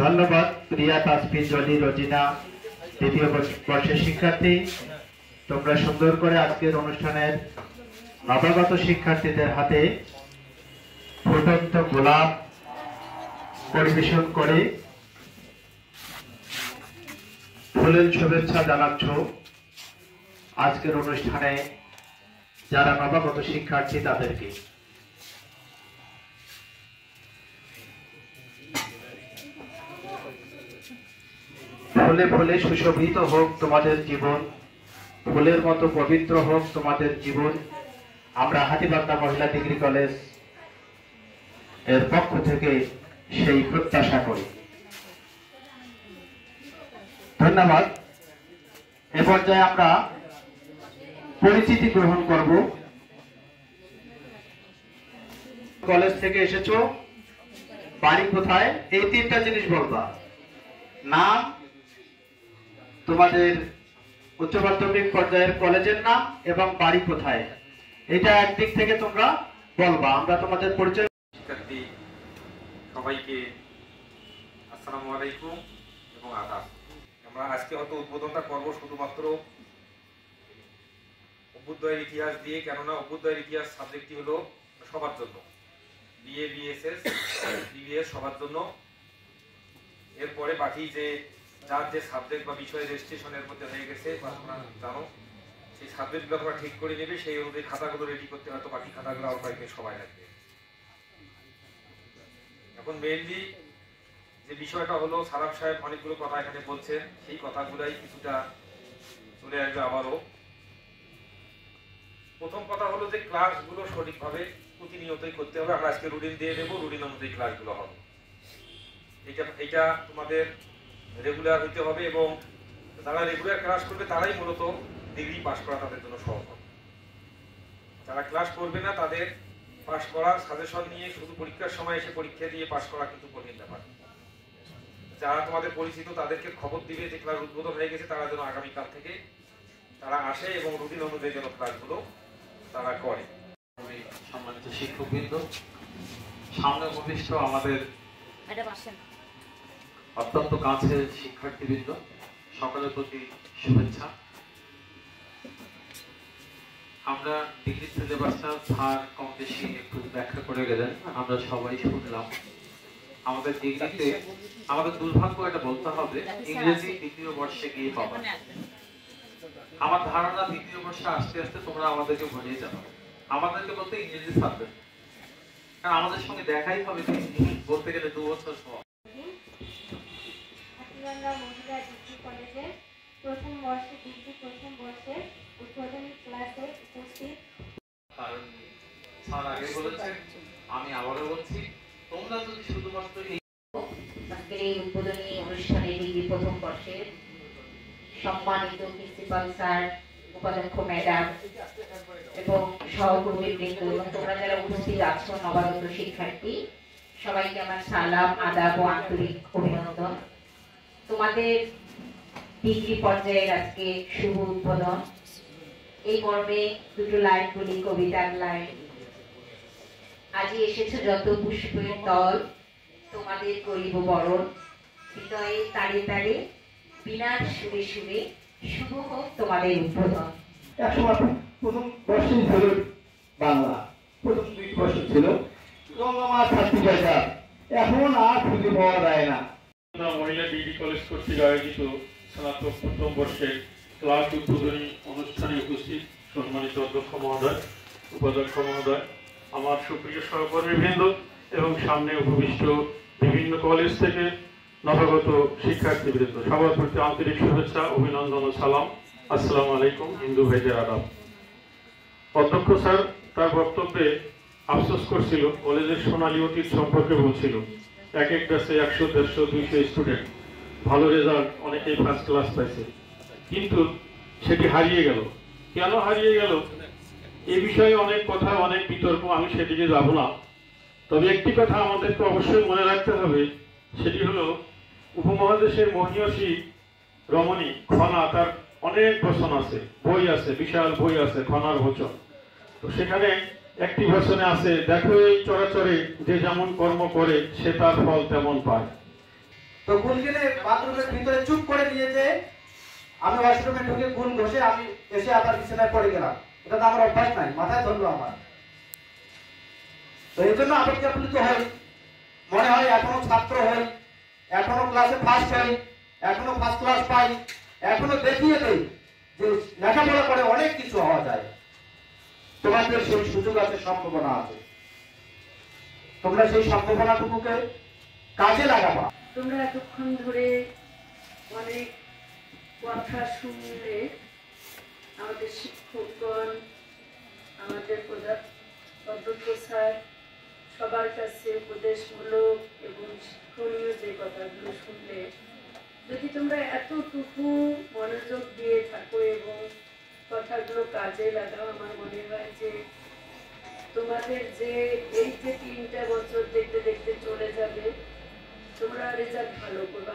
ধন্যবাদ প্রিয়া, তাসফিন, জলি, রজিনা, দ্বিতীয় বর্ষের শিক্ষার্থী। তোমরা সুন্দর করে আজকের অনুষ্ঠানের নবাগত শিক্ষার্থীদের হাতে ফুটন্ত গোলাপ পরিবেশন করে ফুলের শুভেচ্ছা জানাচ্ছ আজকের অনুষ্ঠানে যারা নবাগত শিক্ষার্থী তাদেরকে। ফুলে ফুলে সুশোভিত হোক তোমাদের জীবন, ফুলের মতো পবিত্র হোক তোমাদের জীবন, আমরা হাতীবান্ধা মহিলা ডিগ্রি কলেজ এর পক্ষ থেকে সেই প্রত্যাশা করি। ধন্যবাদ। এ পর্যায়ে আমরা পরিচিতি গ্রহণ করব। কলেজ থেকে এসেছো, বাড়ি কোথায়, এই তিনটা জিনিস বলবা। নাম, তোমাদের উচ্চ মাধ্যমিক পর্যায়ের কলেজের নাম এবং বাড়ি কোথায়, এটা একদিক থেকে তোমরা বলবা। আমরা তোমাদের পরিচয়। শিক্ষার্থী সবাইকে আসসালামু আলাইকুম এবং আদাব। আমরা আজকে হয়তো উদ্বোধনটা করবো শুধুমাত্র অভ্যুদয়ের ইতিহাস দিয়ে, কেননা অভ্যুদয়ের ইতিহাস সাবজেক্টটি হলো সবার জন্য, বিএ, বিএসএস, বিবিএস সবার জন্য। এরপরে বাকি যে যার যে সাবজেক্ট বা বিষয় রেজিস্ট্রেশনের মধ্যে হয়ে গেছে বা তোমরা জানো, সেই সাবজেক্টগুলো তোমরা ঠিক করে নেবে, সেই অনুযায়ী খাতাগুলো রেডি করতে হয়তো বাকি খাতাগুলো আর কয়েকদিন সময় লাগবে। এখন মেইনলি যে বিষয়টা হলো, সারাফ সাহেব অনেকগুলো কথা এখানে বলছেন, সেই কথাগুলাই কিছুটা চলে আসবে আবারও। প্রথম কথা হলো যে ক্লাসগুলো সঠিকভাবে প্রতিনিয়তই করতে হবে। আমরা আজকে রুটিন দিয়ে দেবো, রুটিন অনুযায়ী ক্লাসগুলো হবে। এটা তোমাদের রেগুলার হইতে হবে এবং যারা রেগুলার ক্লাস করবে তারাই মূলত ডিগ্রি পাস করা তাদের জন্য সহজ হবে। যারা ক্লাস করবে না তাদের পাস করার সাজেশন নিয়ে শুধু পরীক্ষার সময় এসে পরীক্ষা দিয়ে পাস করা কিন্তু কঠিন ব্যাপার। যারা তোমাদের পরিচিত তাদেরকে খবর দিবে যে ক্লাস উদ্বোধন হয়ে গেছে, তারা যেন আগামীকাল থেকে তারা আসে এবং রুটিন অনুযায়ী যেন ক্লাসগুলো তারা করে। সম্মানিত শিক্ষকবৃন্দ, সামনে ভবিষ্য আমাদের অত্যন্ত কাছের শিক্ষার্থীবৃন্দ, সকলের প্রতি শুভেচ্ছা। আমরা ডিগ্রি সিলেবাসটা স্যার কম বেশি একটু ব্যাখ্যা করে গেলেন, আমরা সবাই শুনলাম। আমাদের ডিগ্রিতে আমাদের দুর্ভাগ্য এটা বলতে হবে, ইংরেজি দ্বিতীয় বর্ষে গিয়ে পাবা। আমার ধারণা দ্বিতীয় বর্ষে আস্তে আস্তে তোমরা আমাদেরকে ভরিয়ে যাবে, আমাদেরকে বলতে ইংরেজি সাবজেক্ট, কারণ আমাদের সঙ্গে দেখাই হবে বলতে গেলে 2 বছর পর। মহিলা ডিগ্রি কলেজের প্রথম বর্ষে উদ্বোধনী ক্লাসে উপস্থিত। কারণ স্যার আগে বলেছেন, আমি আবারও বলছি, তোমরা যদি শুধুমাত্র এই উদ্বোধনী অনুষ্ঠানে ডিগ্রি প্রথম বর্ষের সম্মানিত প্রিন্সিপাল স্যার, উপাধ্যক্ষ ম্যাডাম এবং সহকর্মীবৃন্দ এবং তোমরা যারা উপস্থিত আছো নবাগত শিক্ষার্থী, সবাইকে আমার সালাম, আদাব ও আন্তরিক অভিনন্দন। তোমাদের ডিগ্রি পর্যায়ের আজকে শুভ উদ্বোধন। এই পর্বে দুটো লাইন বলি, কবিতার লাইন। আজি এসেছো যত পুষ্পের দল, তোমাদের করিব বরণ, হৃদয়ে তারে তারে, বিনার সুরে সুরে, শুভ হোক তোমাদের উদ্বোধন। একসময় প্রথম বর্ষে ছিল বাংলা, প্রথম 2 বর্ষ ছিল রঙ্গমা ছাত্রী ভাষা, এখন আর খুঁজে পাওয়া যায় না। মহিলা ডিগ্রি কলেজ কর্তৃক আয়োজিত স্নাতক প্রথম বর্ষের ক্লাস উদ্বোধনী অনুষ্ঠানে উপস্থিত সম্মানিত অধ্যক্ষ মহোদয়, উপাধ্যক্ষ মহোদয়, আমার সুপ্রিয় সহকর্মীবৃন্দ এবং সামনে উপবিষ্ট বিভিন্ন কলেজ থেকে নবাগত শিক্ষার্থীবৃন্দ, সবার প্রতি আন্তরিক শুভেচ্ছা, অভিনন্দন ও সালাম। আসসালামু আলাইকুম, হিন্দু ভাইদের আদাব। অধ্যক্ষ স্যার তার বক্তব্যে আফসোস করছিল, কলেজের সোনালী অতীত সম্পর্কে বলছিল। এক এক ব্যাচে 100, 150, 200 স্টুডেন্ট, ভালো রেজাল্ট, অনেকেই ফার্স্ট ক্লাস পাইছে, কিন্তু সেটি হারিয়ে গেল। কেন হারিয়ে গেল এ বিষয়ে অনেক কথা, অনেক বিতর্ক, আমি সেদিকে যাব না। তবে একটি কথা আমাদেরকে অবশ্যই মনে রাখতে হবে, সেটি হলো উপমহাদেশের মহীয়সী রমণী খনা, তার অনেক বচন আছে, বই আছে, বিশাল বই আছে খনার বচন। তো সেখানে একটি বচনে আছে, দেখো এই চরাচরে যে যেমন কর্ম করে সে তার ফল তেমন পায়। তো গুল কিনে বাথরুমের ভিতরে চুপ করে নিয়েছে, আমি ওয়াশরুমে ঢুকে গুল ঘষে আমি এসে আবার বিছানায় পড়ে গেলাম। এটা তো আমার অভ্যাস নাই, মাথায় ধরলো আমার। তো এই জন্য আবেগ আপ্লুত হই, মনে হয় এখনো ছাত্র হই, এখনো ক্লাসে ফার্স্ট হই, এখনো ফার্স্ট ক্লাস পাই, এখনো দেখিয়ে দেই যে লেখাপড়া করে অনেক কিছু হওয়া যায়। তোমাদের সেই সুযোগ আছে, সম্ভাবনা আছে, তোমরা সেই সম্ভাবনাটুকুকে কাজে লাগাবা। তোমরা এতক্ষণ ধরে অনেক কথা শুনলে, আমাদের শিক্ষকগণ, আমাদের অধ্যক্ষ স্যার সবার কাছে উপদেশমূলক এবং শিক্ষণীয় যে কথাগুলো শুনলে, যদি তোমরা এতটুকু মনোযোগ দিয়ে থাকো এবং কথাগুলো কাজে লাগাও, আমার মনে হয় যে তোমাদের যে এই যে 3টা বছর দেখতে দেখতে চলে যাবে, তোমরা রেজাল্ট ভালো করবে।